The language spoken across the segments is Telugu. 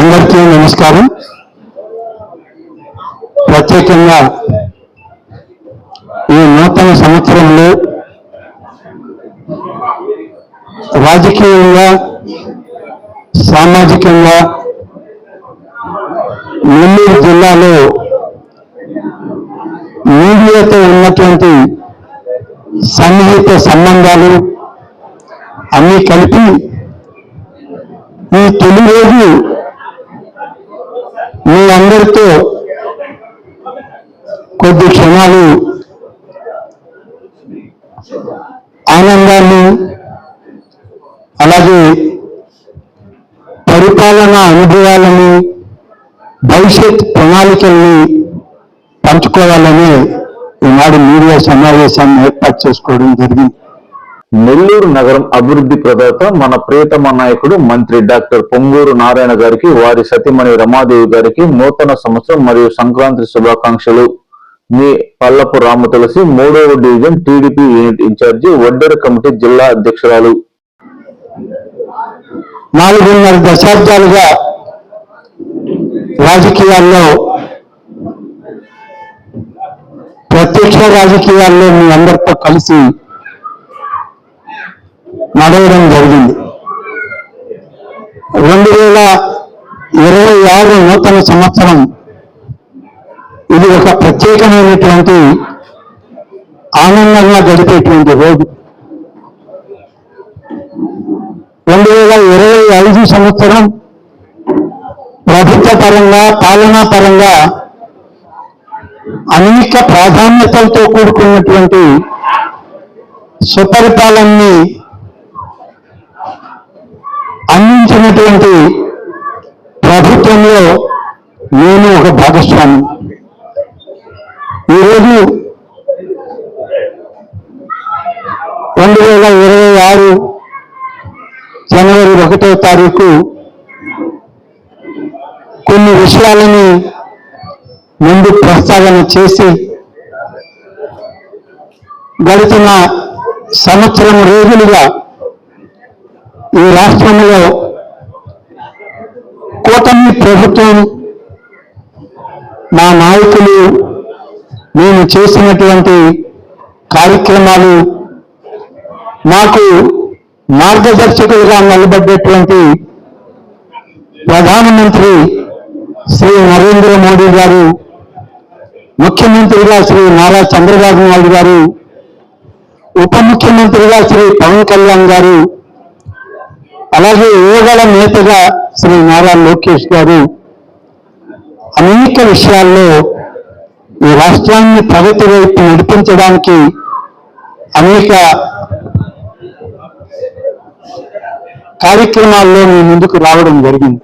అందరికీ నమస్కారం. ప్రత్యేకంగా ఈ నూతన సంవత్సరంలో రాజకీయంగా సామాజికంగా నెల్లూరు జిల్లాలో మీడియాతో ఉన్నటువంటి సన్నిహిత సంబంధాలు అన్నీ కలిపి ఈ తొలి రోజు మీ అందరితో కొద్ది క్షణాలు ఆనందాన్ని అలాగే పరిపాలనా అనుభవాలని భవిష్యత్ ప్రణాళికల్ని పంచుకోవాలని ఈనాడు మీడియా సమావేశాన్ని ఏర్పాటు చేసుకోవడం జరిగింది. నెల్లూరు నగరం అభివృద్ధి ప్రదాత మన ప్రియతమ నాయకుడు మంత్రి డాక్టర్ పొంగూరు నారాయణ గారికి వారి సతీమణి రమాదేవి గారికి నూతన సంవత్సరం మరియు సంక్రాంతి శుభాకాంక్షలు. మీ పల్లపు రామ తులసి 3వ డివిజన్ టీడీపీ యూనిట్ ఇన్ఛార్జి వడ్డెర కమిటీ జిల్లా అధ్యక్షురాలు. 4.5 దశాబ్దాలుగా రాజకీయాల్లో ప్రత్యక్ష రాజకీయాల్లో మీ అందరితో కలిసి నడవడం జరిగింది. 2026 నూతన సంవత్సరం ఇది ఒక ప్రత్యేకమైనటువంటి ఆనందంగా గడిపేటువంటి రోజు. 2025 సంవత్సరం ప్రభుత్వ పరంగా పాలనా పరంగా అనేక ప్రాధాన్యతలతో కూడుకున్నటువంటి సుపరిపాలనని అందించినటువంటి ప్రభుత్వంలో నేను ఒక భాగస్వామి. ఈరోజు 2026 జనవరి 1వ తారీఖు కొన్ని విషయాలని ముందు ప్రస్తావన చేసి గడిచిన సంవత్సరం రోజులుగా ఈ రాష్ట్రంలో కూటమి ప్రభుత్వం మా నాయకులు మేము చేసినటువంటి కార్యక్రమాలు మాకు మార్గదర్శకులుగా నిలబడ్డటువంటి ప్రధానమంత్రి శ్రీ నరేంద్ర మోడీ గారు, ముఖ్యమంత్రిగా శ్రీ నారా చంద్రబాబు నాయుడు గారు, ఉప ముఖ్యమంత్రిగా శ్రీ పవన్ కళ్యాణ్ గారు, అలాగే యువగల నేతగా శ్రీ నారా లోకేష్ గారు అనేక విషయాల్లో ఈ రాష్ట్రాన్ని ప్రగతి వైపు నడిపించడానికి అనేక కార్యక్రమాల్లో మీ ముందుకు రావడం జరిగింది.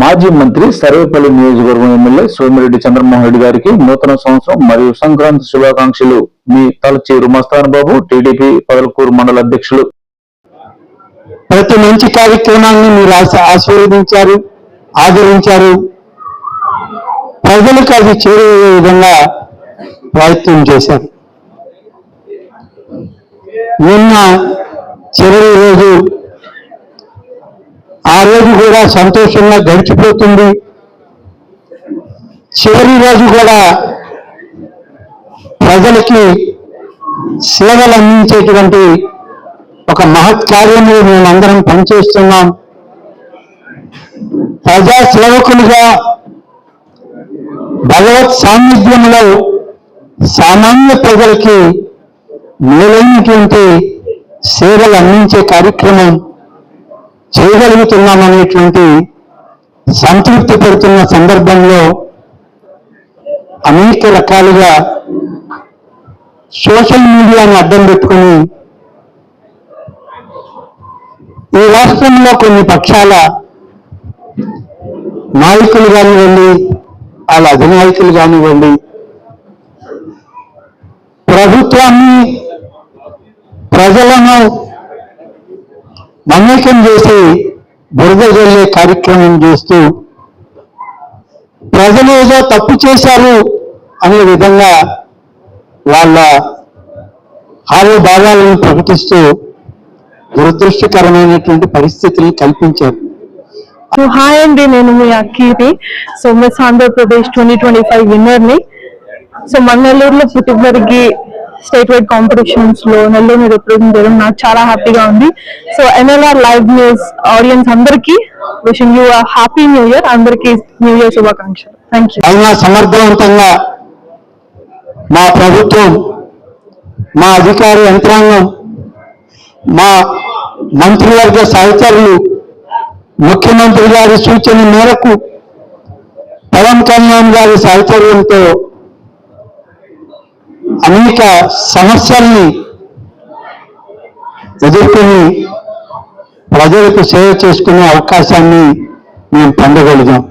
మాజీ మంత్రి సర్వేపల్లి నియోజకవర్గం ఎమ్మెల్యే సోమిరెడ్డి చంద్రమోహన్ రెడ్డి గారికి నూతన సంవత్సరం మరియు సంక్రాంతి శుభాకాంక్షలు. మీ తలచేరు మస్తాన్ బాబు, టీడీపీ పదలకూరు మండల అధ్యక్షులు. ప్రతి మంచి కార్యక్రమాన్ని మీరు ఆశీర్వదించారు, ఆదరించారు. ప్రజలకు అది చేరే విధంగా ప్రయత్నం చేశారు. నిన్న చివరి రోజు, ఆ రోజు కూడా సంతోషంగా గడిచిపోతుంది. చివరి రోజు కూడా ప్రజలకి సేవలు అందించేటువంటి ఒక మహత్ కార్యంలో మేమందరం పనిచేస్తున్నాం. ప్రజా సేవకులుగా భగవత్ సాన్నిధ్యంలో సామాన్య ప్రజలకి మేలైనటువంటి సేవలు అందించే కార్యక్రమం చేయగలుగుతున్నామనేటువంటి సంతృప్తి పడుతున్న సందర్భంలో అనేక రకాలుగా సోషల్ మీడియాను అడ్డం పెట్టుకుని ఈ రాష్ట్రంలో కొన్ని పక్షాల నాయకులు కానివ్వండి, వాళ్ళ అధినాయకులు కానివ్వండి, ప్రభుత్వాన్ని ప్రజలను మమేకం చేసి బురద జల్లే కార్యక్రమం చేస్తూ ప్రజలు ఏదో తప్పు చేశారు అనే విధంగా వాళ్ళ హావభావాలను ప్రకటిస్తూ దురదృష్టకరమైనటువంటి పరిస్థితులను కల్పించారు. సో హాయ్ అండి, నేను మీ అక్కీని. So miss Andhra Pradesh 2025 విన్నర్ని. సో మన నెల్లూరులో పుట్టి పెరిగి స్టేట్ వైడ్ కాంపిటీషన్స్ లో నెల్లూరుని రిప్రజెంట్ చేయడం నాకు చాలా హ్యాపీగా ఉంది. So NLR live news audience అందరికీ wishing you happy new year. అందరికీ న్యూ ఇయర్ శుభాకాంక్షలు. Thank you. అయినా సమర్థవంతంగా మా ప్రభుత్వం, మా అధికార యంత్రాంగం, మా మంత్రివర్గ సహచరులు ముఖ్యమంత్రి గారి సూచన మేరకు పవన్ కళ్యాణ్ గారి సహచర్యంతో అనేక సమస్యల్ని ఎదుర్కొని ప్రజలకు సేవ చేసుకునే అవకాశాన్ని మేము పొందగలిగాం.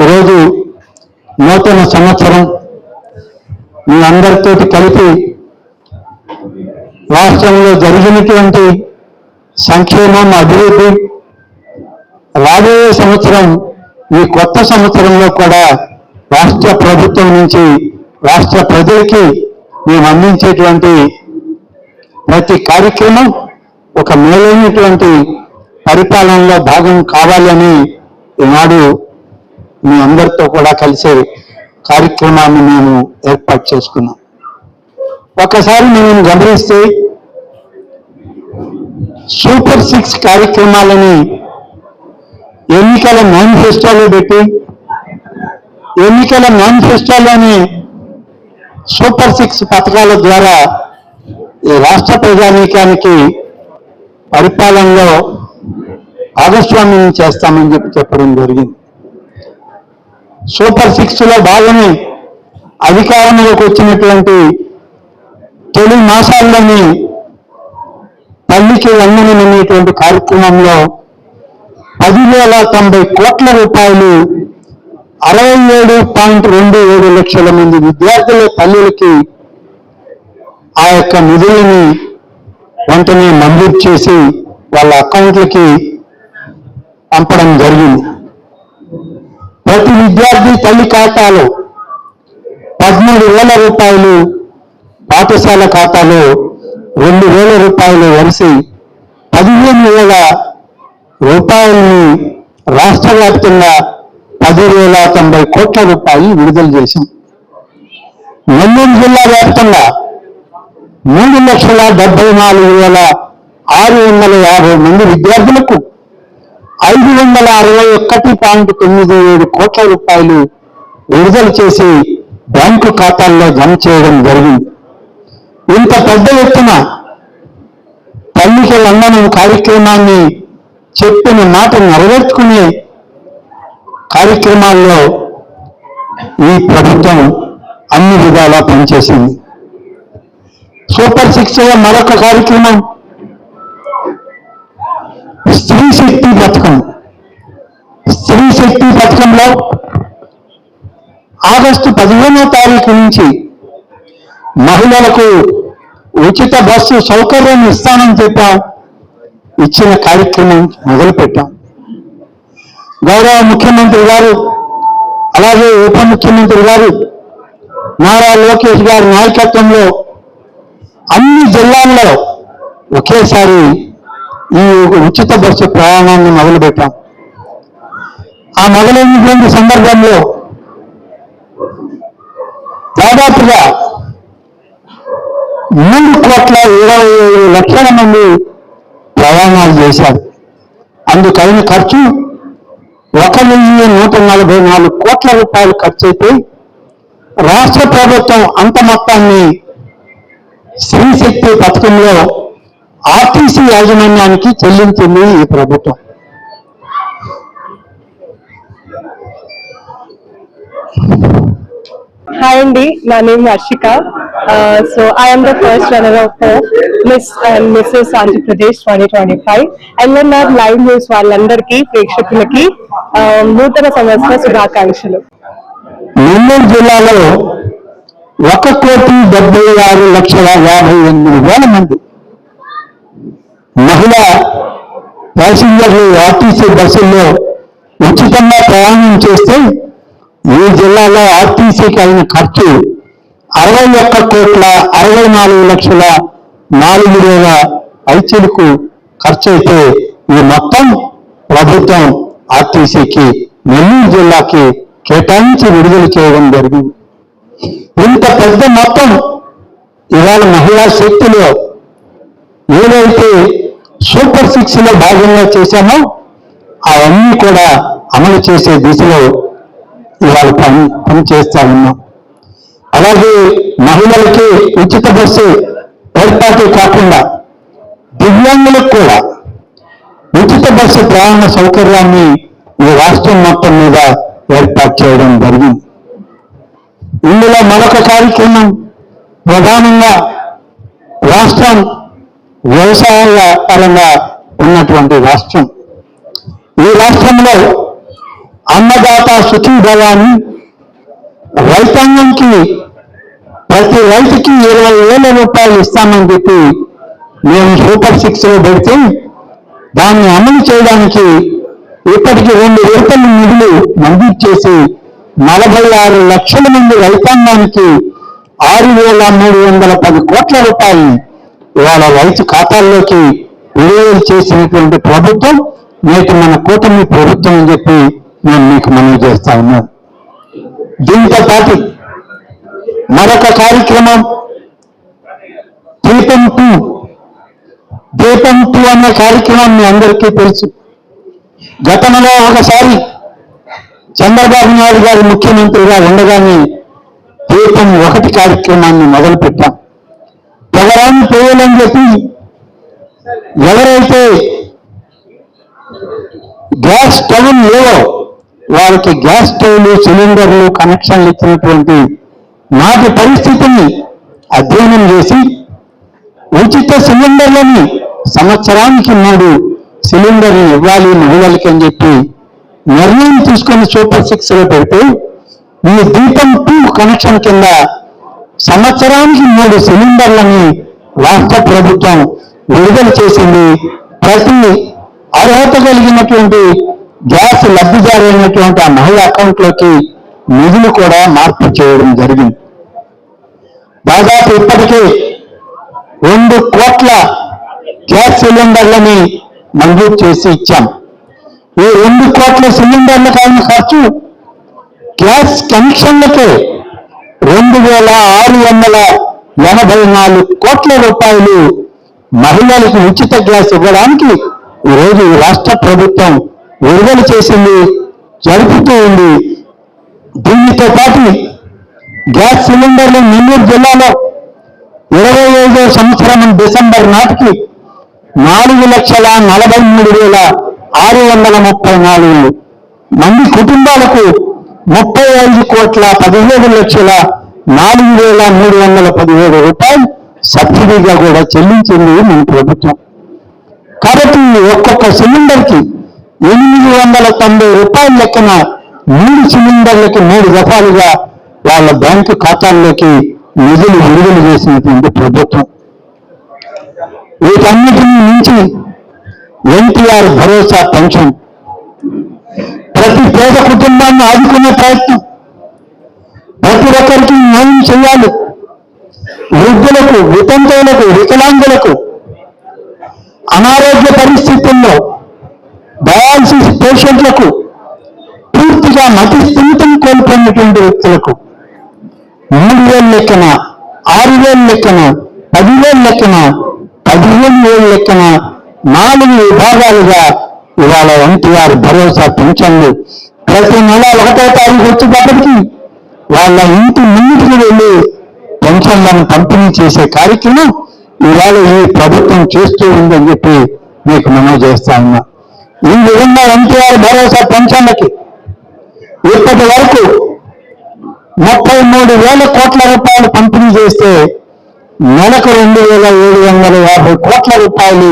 ఈరోజు నూతన సంవత్సరం మీ అందరితో కలిపి రాష్ట్రంలో జరిగినటువంటి సంక్షేమం, అభివృద్ధి, రాబోయే సంవత్సరం ఈ కొత్త సంవత్సరంలో కూడా రాష్ట్ర ప్రభుత్వం నుంచి రాష్ట్ర ప్రజలకి మేము అందించేటువంటి ప్రతి కార్యక్రమం ఒక మేలైనటువంటి పరిపాలనలో భాగం కావాలని ఈనాడు మీ అందరితో కూడా కలిసే కార్యక్రమాన్ని మేము ఏర్పాటు చేసుకున్నాం. ఒకసారి మేము గమనిస్తే సూపర్ 6 కార్యక్రమాలని ఎన్నికల మేనిఫెస్టోలో పెట్టి ఎన్నికల మేనిఫెస్టోలోని సూపర్ 6 పథకాల ద్వారా ఈ రాష్ట్ర ప్రజానీకానికి పరిపాలనలో భాగస్వామ్యం చేస్తామని చెప్పడం జరిగింది. సూపర్ 6లో భాగమే అధికారంలోకి వచ్చినటువంటి తొలి మాసాల్లోని తల్లికి వందనం అనేటువంటి కార్యక్రమంలో 10,090 కోట్ల రూపాయలు 67.27 లక్షల మంది విద్యార్థుల తల్లులకి ఆ యొక్క నిధులని వెంటనే మంజూరు చేసి వాళ్ళ అకౌంట్లకి పంపడం జరిగింది. ప్రతి విద్యార్థి తల్లి ఖాతాలో 13,000 రూపాయలు, పాఠశాల ఖాతాలో 2,000 రూపాయలు వరిసి 15,000 రూపాయలని రాష్ట్ర వ్యాప్తంగా 10,090 కోట్ల రూపాయలు విడుదల చేశాం. నెల్లూరు జిల్లా వ్యాప్తంగా 3,74,650 మంది విద్యార్థులకు 561.97 కోట్ల రూపాయలు విడుదల చేసి బ్యాంకు ఖాతాల్లో జమ చేయడం జరిగింది. ఇంత పెద్ద ఎత్తున తల్లికి వందనం కార్యక్రమాన్ని చెప్పిన మాట నెరవేర్చుకునే కార్యక్రమాల్లో ఈ ప్రభుత్వం అన్ని విధాలా పనిచేసింది. సూపర్ 6లో మరొక కార్యక్రమం స్త్రీ శక్తి పథకం. స్త్రీ శక్తి పథకంలో ఆగస్టు 15వ తారీఖు నుంచి మహిళలకు ఉచిత బస్సు సౌకర్యం ఇస్తానని చెప్పాం. ఇచ్చిన కార్యక్రమం మొదలుపెట్టాం. గౌరవ ముఖ్యమంత్రి గారు అలాగే ఉప ముఖ్యమంత్రి గారు నారా లోకేష్ గారి నాయకత్వంలో అన్ని జిల్లాల్లో ఒకేసారి ఈ ఉచిత బస్సు ప్రయాణాన్ని మొదలుపెట్టాం. ఆ మొదలైనటువంటి సందర్భంలో దాదాపుగా 3,27,00,000 మంది ప్రయాణాలు చేశారు. అందుకైన ఖర్చు 1,144 కోట్ల రూపాయలు ఖర్చు అయిపోయి రాష్ట్ర ప్రభుత్వం అంత మొత్తాన్ని స్త్రీ శక్తి పథకంలో ఆర్టీసీ యాజమాన్యానికి చెల్లించింది ఈ ప్రభుత్వం. Hi Andy, my name is Ashika. So I am the first runner-up of Miss and Mrs. Andhra Pradesh 2025. NLR live news వాళ్ళందరికీ ప్రేక్షకులకి నూతన సంవత్సర శుభాకాంక్షలు. నెల్లూరు జిల్లాలో 1,76,58,000 మంది మహిళా ప్యాసింజర్లు ఆర్టీసీ బస్సుల్లో ఉచితంగా ప్రయాణం చేస్తే ఈ జిల్లాలో ఆర్టీసీకి అయిన ఖర్చు 61,64,04,000 పైచీలకు ఖర్చు అయితే ఈ మొత్తం ప్రభుత్వం ఆర్టీసీకి నెల్లూరు జిల్లాకి కేటాయించి విడుదల చేయడం జరిగింది. ఇంత పెద్ద మొత్తం ఇవాళ మహిళా శక్తిలో ఏదైతే సూపర్ 6 లో భాగంగా చేశామో అవన్నీ కూడా అమలు చేసే దిశలో ఇవాళ పని చేస్తా ఉన్నాం. అలాగే మహిళలకి ఉచిత బస్సు ఏర్పాటు కాకుండా దివ్యాంగులకు కూడా ఉచిత బస్సు ప్రయాణ సౌకర్యాన్ని ఈ రాష్ట్రం మొత్తం మీద ఏర్పాటు చేయడం జరిగింది. ఇందులో మరొక కార్యక్రమం ప్రధానంగా రాష్ట్రం వ్యవసాయ పరంగా ఉన్నటువంటి రాష్ట్రం. ఈ రాష్ట్రంలో అన్నదాత సుఖీభవాన్ని రైతాంగంకి ప్రతి రైతుకి 20,000 రూపాయలు ఇస్తామని చెప్పి మేము సూపర్ 6 లో పెడితే దాన్ని అమలు చేయడానికి ఇప్పటికి 2 విడతల నిధులు మంజూరు చేసి 46 లక్షల మంది రైతాంగానికి 6,310 కోట్ల రూపాయలు ఇవాళ రైతు ఖాతాల్లోకి విడుదల చేసినటువంటి ప్రభుత్వం నేటి మన కూటమి ప్రభుత్వం అని చెప్పి నేను మీకు మనవి చేస్తా ఉన్నాను. దీంతో పాటు మరొక కార్యక్రమం దీపం 2 అనే కార్యక్రమం మీ అందరికీ తెలుసు. గతంలో ఒకసారి చంద్రబాబు నాయుడు గారు ముఖ్యమంత్రిగా ఉండగానే దీపం 1 కార్యక్రమాన్ని మొదలుపెట్టాం. పొగరాన్ని పోయాలని చెప్పి ఎవరైతే గ్యాస్ స్టవ్ లేవో వారికి గ్యాస్ స్టవ్లు సిలిండర్లు కనెక్షన్లు ఇచ్చినటువంటి నాటి పరిస్థితిని అధ్యయనం చేసి ఉచిత సిలిండర్లని సంవత్సరానికి 3 సిలిండర్లు ఇవ్వాలి మహిళలకి అని చెప్పి నిర్ణయం తీసుకొని సూపర్ 6 లో పెడితే ఈ దీపం 2 కనెక్షన్ కింద సంవత్సరానికి 3 సిలిండర్లని రాష్ట్ర ప్రభుత్వం విడుదల చేసింది. ప్రతి అర్హత కలిగినటువంటి గ్యాస్ లబ్ధిదారైనటువంటి ఆ మహిళ అకౌంట్లోకి నిధులు కూడా మార్పు చేయడం జరిగింది. దాదాపు ఇప్పటికే 2 కోట్ల గ్యాస్ సిలిండర్లని మంజూరు చేసి ఇచ్చాం. ఈ 2 కోట్ల సిలిండర్లకు అయిన ఖర్చు గ్యాస్ కనెక్షన్లకే 2,684 కోట్ల రూపాయలు మహిళలకు ఉచిత గ్యాస్ ఇవ్వడానికి ఈరోజు రాష్ట్ర ప్రభుత్వం విడుదల చేసింది, జరుపుతూ ఉంది. దీనితో పాటు గ్యాస్ సిలిండర్లు నెల్లూరు జిల్లాలో 25వ సంవత్సరం డిసెంబర్ నాటికి 4,43,634 మంది కుటుంబాలకు 35,17,04,317 రూపాయలు సబ్సిడీగా కూడా చెల్లించింది మన ప్రభుత్వం. కాబట్టి ఒక్కొక్క సిలిండర్కి 890 రూపాయల లెక్కన 3 సిలిండర్లకి 3 దఫాలుగా వాళ్ళ బ్యాంకు ఖాతాల్లోకి నిధులు విడుదల చేసినటువంటి ప్రభుత్వం. వీటన్నిటినీ మించి ఎన్టీఆర్ భరోసా పెన్షన్ ప్రతి పేద కుటుంబాన్ని ఆదుకునే ప్రయత్నం, ప్రతి ఒక్కరికి న్యాయం చేయాలి. వృద్ధులకు, వితంతువులకు, వికలాంగులకు, అనారోగ్య పరిస్థితుల్లో డయాలసిస్ పేషెంట్లకు, పూర్తిగా మతి స్థిమితం కోల్పోయినటువంటి వ్యక్తులకు 3,000 లెక్కన, 6,000 లెక్కన, 10,000 లెక్కన, 15,000 లెక్కన 4 విభాగాలుగా ఇవాళ ఎన్టీఆర్ భరోసా పెన్షన్లు ప్రతి నెల 1వ తారీఖు వచ్చేటప్పటికి వాళ్ళ ఇంటి ముందుకు వెళ్ళి పెన్షన్లను పంపిణీ చేసే కార్యక్రమం ఇవాళ ఈ ప్రభుత్వం చేస్తూ ఉందని చెప్పి మీకు మనవి చేస్తా ఉన్నా. ఈ విధంగా ఎన్టీఆర్ భరోసా పెన్షన్లకి ఇప్పటి వరకు 33,000 కోట్ల రూపాయలు పంపిణీ చేస్తే నెలకు 2,750 కోట్ల రూపాయలు,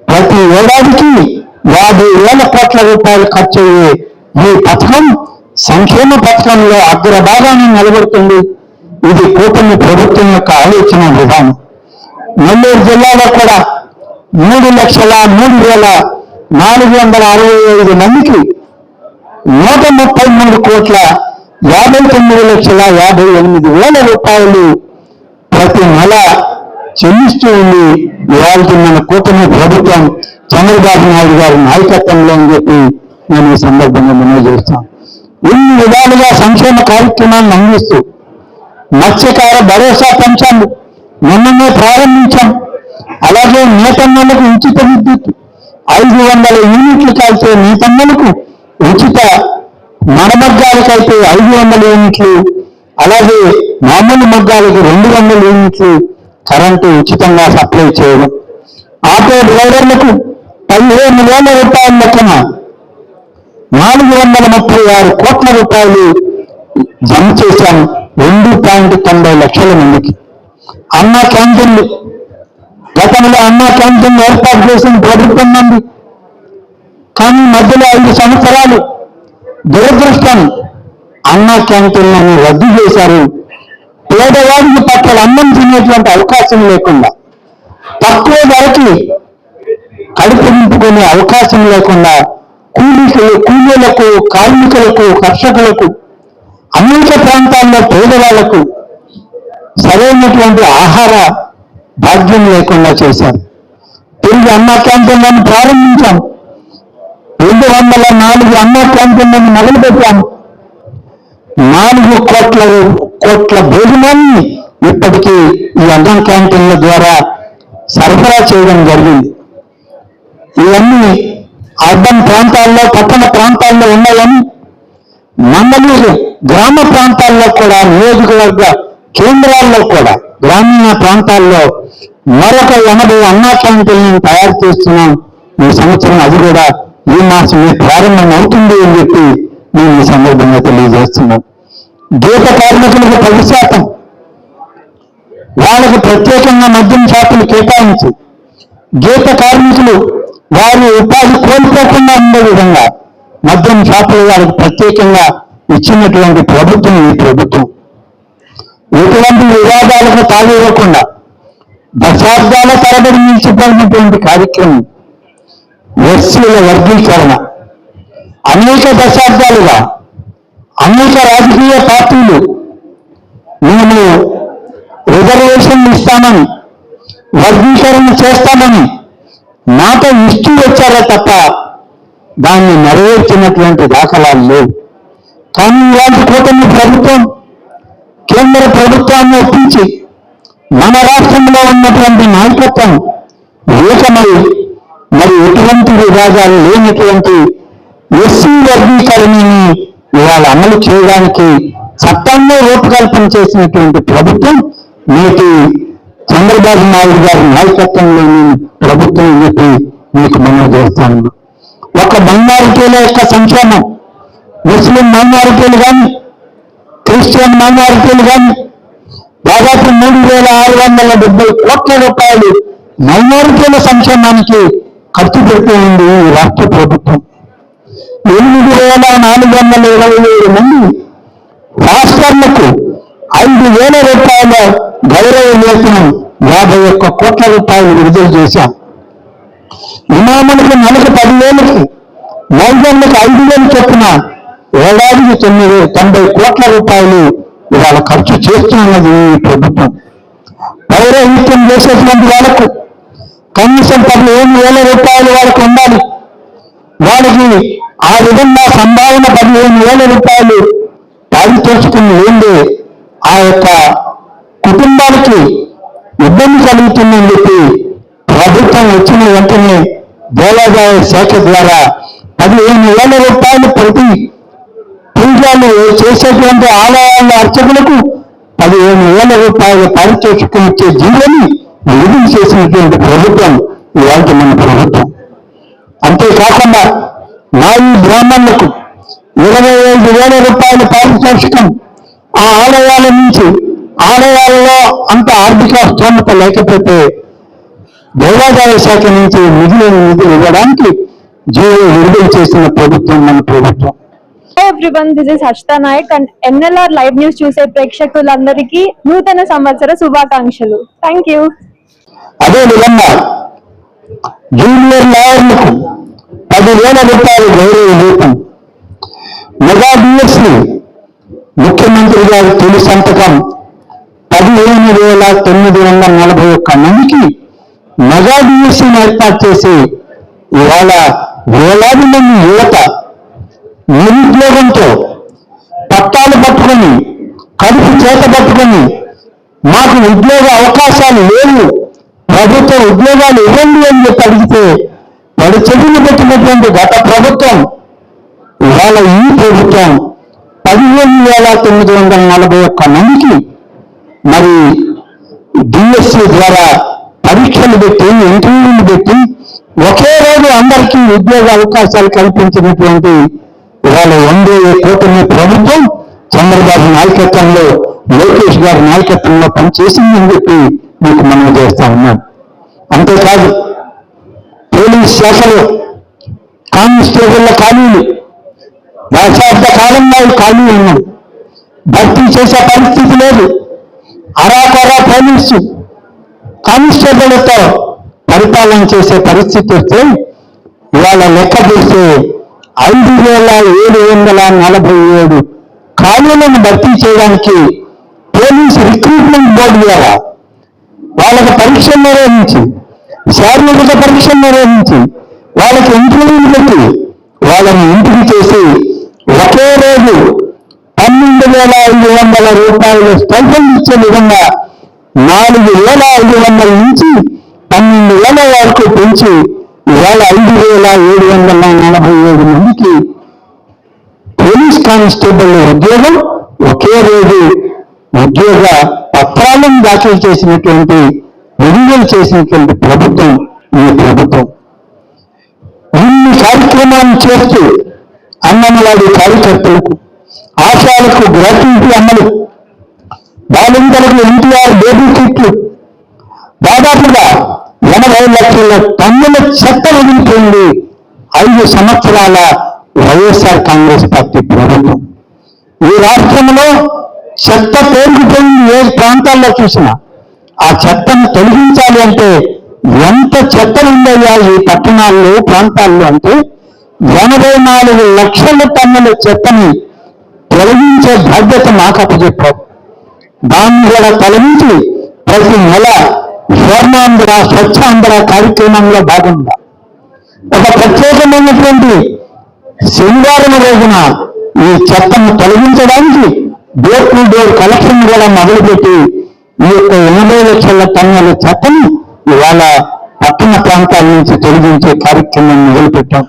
ప్రతి ఏడాదికి 50,000 కోట్ల రూపాయలు ఖర్చు అయ్యే ఈ పథకం సంక్షేమ పథకంలో అగ్రభాగాన్ని నిలబడుతుంది. ఇది కూటమి ప్రభుత్వం యొక్క ఆలోచన విధానం. నెల్లూరు జిల్లాలో కూడా 3,03,465 మందికి 133,59,58,000 రూపాయలు ప్రతి నెల చెల్లిస్తూ ఉంది. ఇవాళ మన కూటమి ప్రభుత్వం చంద్రబాబు నాయుడు గారి నాయకత్వంలో అని చెప్పి నేను ఈ సందర్భంగా మనవి చేస్తాను. ఇన్ని విధాలుగా సంక్షేమ కార్యక్రమాలను అందిస్తూ మత్స్యకార భరోసా పెంచాము, నిన్ననే ప్రారంభించాం. అలాగే నేతన్నలకు ఉచిత విద్యుత్ 500 యూనిట్లు కాల్చే నేతన్నలకు ఉచిత మడమగ్గాలకైతే 500 యూనిట్లు, అలాగే మామూలు మగ్గాలకు 200 యూనిట్లు కరెంటు ఉచితంగా సప్లై చేయడం, ఆటో డ్రైవర్లకు 15,000 రూపాయల లెక్కన 436 కోట్ల రూపాయలు జమ చేశాం 2.90 లక్షల మందికి. అన్నా క్యాంటీన్లు, గతంలో అన్నా క్యాంటీన్లు ఏర్పాటు చేసిన ప్రభుత్వం ఉంది, కానీ మధ్యలో 5 సంవత్సరాలు దురదృష్టం అన్నా క్యాంటీన్లను రద్దు చేశారు. పేదవాడికి పట్ల అన్నం తినేటువంటి అవకాశం లేకుండా, తక్కువ ధరకి కడుపు నింపుకునే అవకాశం లేకుండా కూలీలకు, కార్మికులకు, కర్షకులకు, అనేక ప్రాంతాల్లో పేదవాళ్లకు సరైనటువంటి ఆహార భాగ్యం లేకుండా చేశారు. తిరిగి అన్నా క్యాంటీన్లను ప్రారంభించాం. 204 అన్నా క్యాంటీన్లను మొదలుపెట్టాం. 4 కోట్ల భోజనాన్ని ఇప్పటికీ ఈ అన్నా క్యాంటీన్ల ద్వారా సరఫరా చేయడం జరిగింది. ఇవన్నీ అర్బన్ ప్రాంతాల్లో, పట్టణ ప్రాంతాల్లో ఉన్నాయని మండలి గ్రామ ప్రాంతాల్లో కూడా, నియోజకవర్గ కేంద్రాల్లో కూడా, గ్రామీణ ప్రాంతాల్లో మరొక 80 అన్నా క్యాంటీన్లను తయారు చేస్తున్నాం. ఈ సంవత్సరం అది కూడా ఈ మాసమే ప్రారంభం అవుతుంది అని చెప్పి నేను ఈ సందర్భంగా తెలియజేస్తున్నాను. గీత కార్మికులకు 10% వాళ్ళకు ప్రత్యేకంగా మద్యం షాపులు కేటాయించి గీత కార్మికులు వారి ఉపాధి కోల్పోకుండా ఉండే విధంగా మద్యం షాపులు వారికి ప్రత్యేకంగా ఇచ్చినటువంటి ప్రభుత్వం ఈ ప్రభుత్వం. ఎటువంటి వివాదాలకు తావివ్వకుండా దశాబ్దాల తరబడి నిలిచిపోయినటువంటి కార్యక్రమం ఎస్సీల వర్గీకరణ. అనేక దశాబ్దాలుగా అనేక రాజకీయ పార్టీలు మేము రిజర్వేషన్లు ఇస్తామని, వర్గీకరణ చేస్తామని మాట ఇస్తూ వచ్చారే తప్ప దాన్ని నెరవేర్చినటువంటి దాఖలాలు లేవు. కానీ ఇలాంటి కూటమి ప్రభుత్వం కేంద్ర ప్రభుత్వాన్ని ఒప్పించి మన రాష్ట్రంలో ఉన్నటువంటి నాయకత్వం ఏకమై మరి ఎటువంటి విభాగాలు లేనటువంటి ఎస్సీ వర్గీకరణని ఇవాళ అమలు చేయడానికి చట్టంలో రూపకల్పన చేసినటువంటి ప్రభుత్వం నేటి చంద్రబాబు నాయుడు గారి నాయకత్వంలోని ప్రభుత్వం అని చెప్పి మీకు మనవి చేస్తాను. ఒక మైనారిటీల యొక్క సంక్షేమం, ముస్లిం మైనారిటీలు కానీ, క్రిస్టియన్ మైనారిటీలు కానీ దాదాపు 3,670 కోట్ల రూపాయలు మైనారిటీల సంక్షేమానికి ఖర్చు పెడుతూ ఉంది ఈ రాష్ట్ర ప్రభుత్వం. 8,427 మంది రాష్ట్రాలకు 5,000 రూపాయల గౌరవ వేతనం 51 కోట్ల రూపాయలు విడుదల చేశాం. ఇమాములకు నెలకు 10,000కి, నైజర్లకు 5,000 చొప్పున ఏడాదికి 90 కోట్ల రూపాయలు ఇవాళ ఖర్చు చేస్తున్నది ఈ ప్రభుత్వం. పౌరహిత్యం చేసేటువంటి వాళ్ళకు కనీసం 15,000 రూపాయలు వాళ్ళకు ఉండాలి. వాళ్ళకి ఆ విధంగా సంభావన 15,000 రూపాయలు పారితోషికం ఏంది ఆ యొక్క కుటుంబాలకి ఇబ్బంది కలుగుతుందని చెప్పి ప్రభుత్వం వచ్చిన వెంటనే దేవాదాయ శాఖ ద్వారా 15,000 రూపాయలు ప్రతి పూజలు చేసేటువంటి ఆలయాల అర్చకులకు 15,000 రూపాయల పారితోషికం ఇచ్చే జీవోని విడుదల చేసినటువంటి ప్రభుత్వం ఇవాళ మన ప్రభుత్వం. అంతేకాకుండా నాయి బ్రాహ్మణులకు 25,000 రూపాయల పారితోషికం ఆ ఆలయాల నుంచి, ఆలయాలలో అంత ఆర్థిక స్తోమత లేకపోతే దేవాదాయ శాఖ నుంచి నిధులు ఇవ్వడానికి జీవో విడుదల చేసిన ప్రభుత్వం మన ప్రభుత్వం. Everyone, this is Harshita Nayak and NLR live news చూసే ప్రేక్షకులందరికీ నూతన సంవత్సర శుభాకాంక్షలు. Thank you. అదే విధంగా జూనియర్ లాయర్లకు 10,000 రూపాయలు గౌరవ వేతనం, మెగా డిఎస్ని ముఖ్యమంత్రి గారి తొలి సంతకం 15,941 మందికి మెగా డిఎస్ని ఏర్పాటు చేసి ఇవాళ వేలాది మంది యువత నిరుద్యోగంతో పట్టాలు పట్టుకొని కడుపు చేత పట్టుకొని మాకు ఉద్యోగ అవకాశాలు లేవు, ప్రభుత్వ ఉద్యోగాలు ఇవ్వండి అని చెప్పి అడిగితే వాడు చెవిని పెట్టినటువంటి గత ప్రభుత్వం ఇవాళ ఈ ప్రభుత్వం 15,941 మందికి మరి డిఎస్సి ద్వారా పరీక్షలు పెట్టి ఇంటర్వ్యూలు పెట్టి ఒకే రోజు అందరికీ ఉద్యోగ అవకాశాలు కల్పించినటువంటి ఇవాళ ఎన్డీఏ కూటమి ప్రభుత్వం చంద్రబాబు నాయకత్వంలో లోకేష్ గారి నాయకత్వంలో పనిచేసిందని చెప్పి మీకు మనం చేస్తా ఉన్నాం. అంతేకాదు పోలీస్ శాఖలో కానిస్టేబుల్ల ఖాళీలు దశాబ్ద కాలంగా ఖాళీ ఉన్నాయి, భర్తీ చేసే పరిస్థితి లేదు. అరాకొరా పోలీసు కానిస్టేబుల్తో పరిపాలన చేసే పరిస్థితి వస్తే ఇవాళ లెక్క చేస్తే 5,747 ఖాళీలను భర్తీ చేయడానికి పోలీసు రిక్రూట్మెంట్ బోర్డు ద్వారా వాళ్ళకి పరీక్షలు నిర్వహించి శారీరక పరీక్షలు నిర్వహించి వాళ్ళకి ఇంటర్వ్యూలు పెట్టి వాళ్ళని ఎంపిక చేసి ఒకే రోజు 12,500 రూపాయలు స్టైఫండ్ ఇచ్చే విధంగా 4,500 నుంచి 12,000 వరకు పెంచి ఇవాళ 5,747 మందికి పోలీస్ కానిస్టేబుల్ ఉద్యోగం ఒకే రోజు ఉద్యోగ పత్రాలను దాఖలు చేసినటువంటి విడుదల చేసినటువంటి ప్రభుత్వం ఈ ప్రభుత్వం. ఇన్ని కార్యక్రమాలను చేస్తూ అంగన్వాడీ కార్యకర్తలకు ఆశాలకు గ్రాట్యుటీ అమలు, బాలింతలకు ఎన్టీఆర్ బేబీ కిట్లు, దాదాపుగా 80 లక్షల టన్నుల చెత్త వదిలిపోయింది 5 సంవత్సరాల వైఎస్ఆర్ కాంగ్రెస్ పార్టీ ప్రభుత్వం. ఈ రాష్ట్రంలో చెత్త పేరుకుపోయింది. ఏ ప్రాంతాల్లో చూసినా ఆ చెత్తను తొలగించాలి అంటే ఎంత చెత్త ఉండేయా ఈ పట్టణాల్లో ప్రాంతాల్లో అంటే 84 లక్షల టన్నుల చెత్తని తొలగించే బాధ్యత మాకు అప్పచెప్పారు. దాన్ని కూడా తొలగించి ప్రతి నెల స్వర్ణాంధ్ర స్వచ్ఛాంధ్ర కార్యక్రమంలో భాగంగా ఒక ప్రత్యేకమైనటువంటి శనివారం రోజున ఈ చెత్తను తొలగించడానికి డోర్ టు డోర్ కలెక్షన్ కూడా మొదలుపెట్టి ఈ యొక్క 80 లక్షల టన్నుల చెత్తను ఇవాళ పట్టణ ప్రాంతాల నుంచి తొలగించే కార్యక్రమం మొదలుపెట్టాం.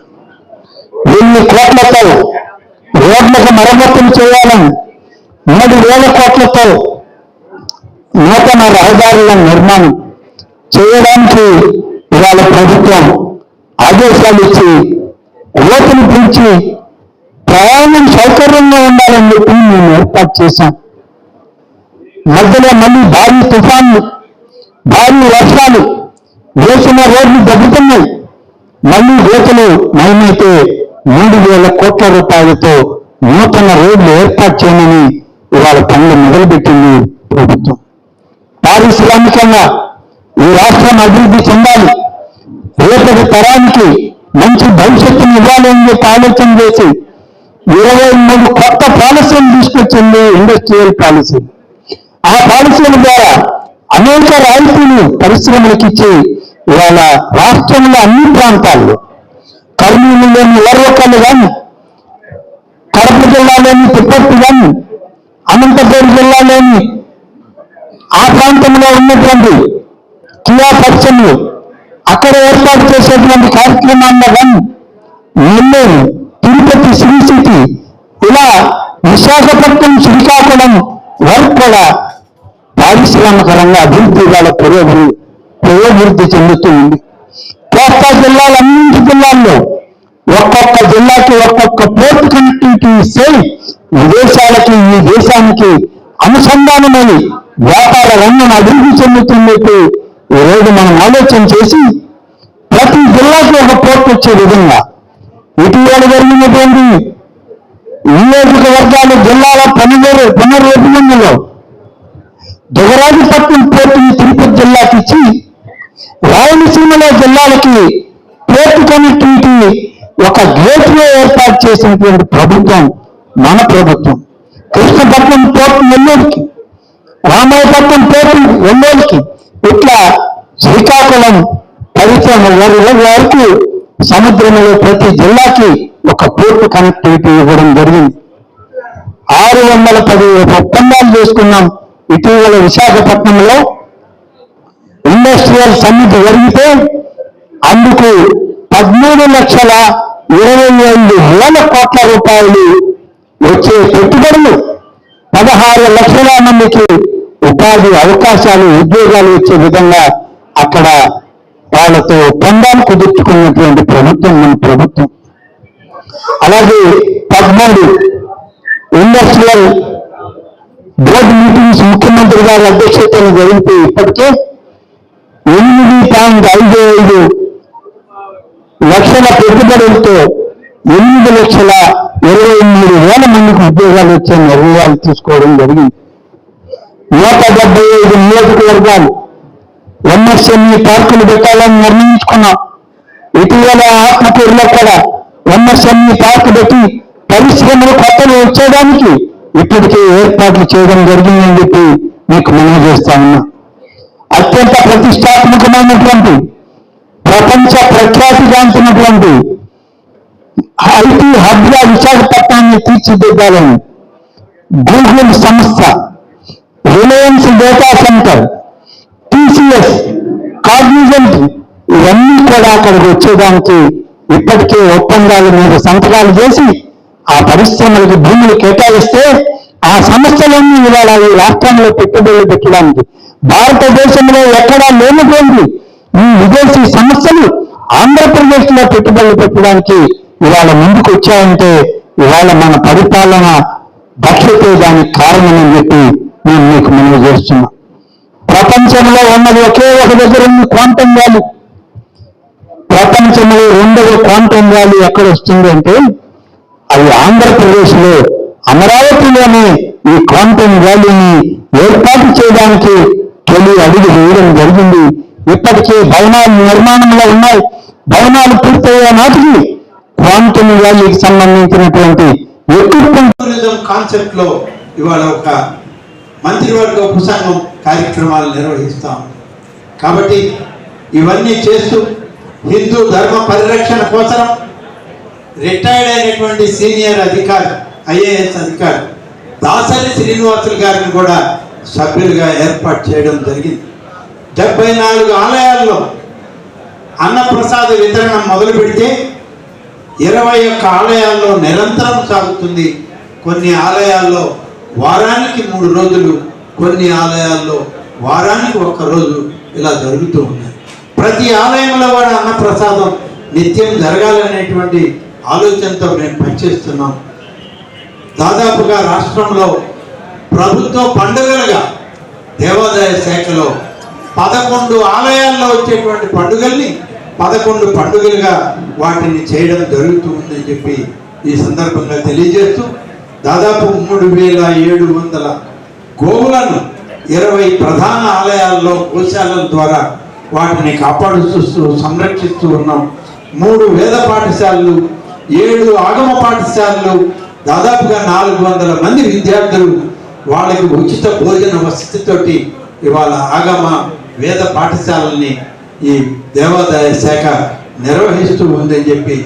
1000 కోట్లతో రోడ్లకు మరమ్మతులు చేయాలని 3,000 కోట్లతో నూతన రహదారుల నిర్మాణం చేయడానికి ఇవాళ ప్రభుత్వం ఆదేశాలు ఇచ్చి ఓటును పెంచి ప్రయాణం సౌకర్యంగా ఉండాలని చెప్పి మేము ఏర్పాటు చేశాం. మధ్యలో మళ్ళీ భారీ తుఫాన్లు, భారీ వర్షాలు వేసిన రోడ్లు దెబ్బతున్నాయి. మళ్ళీ రేతులు నయమైతే 3,000 కోట్ల రూపాయలతో నూతన రోడ్లు ఏర్పాటు చేయమని ఇవాళ పనులు మొదలుపెట్టింది ప్రభుత్వం. పారిశ్రామికంగా ఈ రాష్ట్రం అభివృద్ధి చెందాలి, రేపటి తరానికి మంచి భవిష్యత్తును ఇవ్వాలి అని చెప్పి ఆలోచన చేసి 23 కొత్త పాలసీలు తీసుకొచ్చింది ఇండస్ట్రియల్ పాలసీ. ఆ పాలసీల ద్వారా అనేక రాయితీలు పరిశ్రమలకు ఇచ్చి ఇవాళ రాష్ట్రంలో అన్ని ప్రాంతాల్లో కర్నూలులోని ఎర్రకల్లు కానీ, కడప జిల్లాలోని తిప్పట్టు కానీ, అనంతపురం జిల్లాలోని ఆ ప్రాంతంలో ఉన్నటువంటి కియా పరిశ్రమలు అక్కడ ఏర్పాటు చేసేటువంటి కార్యక్రమాల్లో కానీ, నెల్లూరు, తిరుపతి, శ్రీ సిటీ, ఇలా విశాఖపట్నం, శ్రీకాకుళం వరకు కూడా పారిశ్రామిక రంగ అభివృద్ధి వాళ్ళ పురోభివృద్ధి చెందుతూ ఉంది. కోస్తా జిల్లాలన్నింటి జిల్లాల్లో ఒక్కొక్క జిల్లాకి ఒక్కొక్క పోర్ట్ కనెక్టివిటీ ఇస్తే విదేశాలకి ఈ దేశానికి అనుసంధానమై వ్యాపార రంగం అభివృద్ధి చెందుతున్నట్టు ఈరోజు మనం ఆలోచన చేసి ప్రతి జిల్లాకి ఒక పోర్ట్ వచ్చే విధంగా ఇటీవల జరిగినటువంటి నియోజకవర్గాల జిల్లాల పునర్విభజనలో దుగరాజపట్నం పోర్టుని తిరుపతి జిల్లాకి ఇచ్చి రాయలసీమలో జిల్లాలకి పోర్టు కనెక్టివిటీ ఒక గేట్వే ఏర్పాటు చేసినటువంటి ప్రభుత్వం మన ప్రభుత్వం. కృష్ణపట్నం పోర్టు నెల్లూరుకి, రామాయపట్నం పోర్టు ఒంగోలుకి, ఇట్లా శ్రీకాకుళం పరిశ్రమ వరకు సముద్రంలో ప్రతి జిల్లాకి ఒక పోర్టు కనెక్టివిటీ ఇవ్వడం జరిగింది. 610 ఒప్పందాలు చేసుకున్నాం. ఇటీవల విశాఖపట్నంలో ఇండస్ట్రియల్ సమ్మిట్ జరిగితే అందుకు 13,25,000 కోట్ల రూపాయలు వచ్చే పెట్టుబడులు, 16 లక్షల మందికి ఉపాధి అవకాశాలు, ఉద్యోగాలు వచ్చే విధంగా అక్కడ వాళ్ళతో ఒప్పందాలు కుదుర్చుకున్నటువంటి ప్రభుత్వం మన ప్రభుత్వం. అలాగే 13 ఇండస్ట్రియల్ బోర్డు మీటింగ్స్ ముఖ్యమంత్రి గారి అధ్యక్షతన జరిగితే ఇప్పటికే 8.55 లక్షల పెట్టుబడులతో 8,23,000 మందికి ఉద్యోగాలు వచ్చే నిర్ణయాలు తీసుకోవడం జరిగింది. 175 నియోజకవర్గాలు ఎంఎస్ఎంఈ పార్కులు పెట్టాలని నిర్ణయించుకున్నాం. ఇటీవల ఆత్మకూరులో కూడా ఎంఎస్ఎంఈ పార్కు పెట్టి పరిశ్రమలు కొత్తలు వచ్చేదానికి ఇప్పటికే ఏర్పాట్లు చేయడం జరిగిందని చెప్పి మీకు మనవి చేస్తా ఉన్నా. అత్యంత ప్రతిష్టాత్మకమైనటువంటి, ప్రపంచ ప్రఖ్యాతిగాంచినటువంటి ఐటీ హబ్గా విశాఖపట్నాన్ని తీర్చిదిద్దాలని గూగుల్ సంస్థ, Reliance data centre, TCS, Cognizant ఇవన్నీ కూడా అక్కడికి వచ్చేదానికి ఇప్పటికే ఒప్పందాల మీద సంతకాలు చేసి ఆ పరిశ్రమలకు భూములు కేటాయిస్తే ఆ సంస్థలన్నీ ఇవాళ ఈ రాష్ట్రంలో పెట్టుబడులు పెట్టడానికి, భారతదేశంలో ఎక్కడా లేనటువంటి ఈ విదేశీ సంస్థలు ఆంధ్రప్రదేశ్లో పెట్టుబడులు పెట్టడానికి ఇవాళ ముందుకు వచ్చాయంటే ఇవాళ మన పరిపాలన దక్షతే దానికి కారణమని చెప్పి నేను మీకు మనవి చేస్తున్నా. ప్రపంచంలో ఉన్నది ఒకే ఒక దగ్గర ఉంది క్వాంటమ్ వ్యాలీ. ప్రపంచంలో 2వ క్వాంటమ్ వ్యాలీ ఎక్కడ వస్తుంది అంటే అది ఆంధ్రప్రదేశ్లో అమరావతిలోనే ఈ క్వాంటమ్ వ్యాలీని ఏర్పాటు చేయడానికి తొలి అడుగు వేయడం జరిగింది. ఇప్పటికే భవనాలు నిర్మాణంలో ఉన్నాయి. భవనాలు పూర్తయ్యే నాటికి క్వాంటమ్ వ్యాలీకి సంబంధించినటువంటి ఎక్విప్మెంట్ కాన్సెప్ట్ లో ఇవాళ ఒక మంత్రివర్గ ఉపసంఘం కార్యక్రమాలు నిర్వహిస్తాం. కాబట్టి ఇవన్నీ చేస్తూ హిందూ ధర్మ పరిరక్షణ కోసం రిటైర్డ్ అయినటువంటి సీనియర్ అధికారి, ఐఏఎస్ అధికారి దాసరి శ్రీనివాసులు గారిని కూడా సభ్యులుగా ఏర్పాటు చేయడం జరిగింది. 74 ఆలయాల్లో అన్నప్రసాద వితరణ మొదలు పెడితే 21 ఆలయాల్లో నిరంతరం సాగుతుంది. కొన్ని ఆలయాల్లో వారానికి 3 రోజులు, కొన్ని ఆలయాల్లో వారానికి 1 రోజు ఇలా జరుగుతూ ఉన్నాయి. ప్రతి ఆలయంలో కూడా అన్నప్రసాదం నిత్యం జరగాలనేటువంటి ఆలోచనతో మేము పనిచేస్తున్నాం. దాదాపుగా రాష్ట్రంలో ప్రభుత్వ పండుగలుగా దేవాదాయ శాఖలో 11 ఆలయాల్లో వచ్చేటువంటి పండుగల్ని 11 పండుగలుగా వాటిని చేయడం జరుగుతుందని చెప్పి ఈ సందర్భంగా తెలియజేస్తూ దాదాపు 3,700 గోవులను 20 ప్రధాన ఆలయాల్లో గోశాలల ద్వారా వాటిని కాపాడుతూ సంరక్షిస్తూ ఉన్నాం. 3 వేద పాఠశాలలు, 7 ఆగమ పాఠశాలలు, దాదాపుగా 400 మంది విద్యార్థులు వాళ్ళకి ఉచిత భోజన వసతితోటి ఇవాళ ఆగమ వేద పాఠశాలని ఈ దేవాదాయ శాఖ నిర్వహిస్తూ ఉందని చెప్పి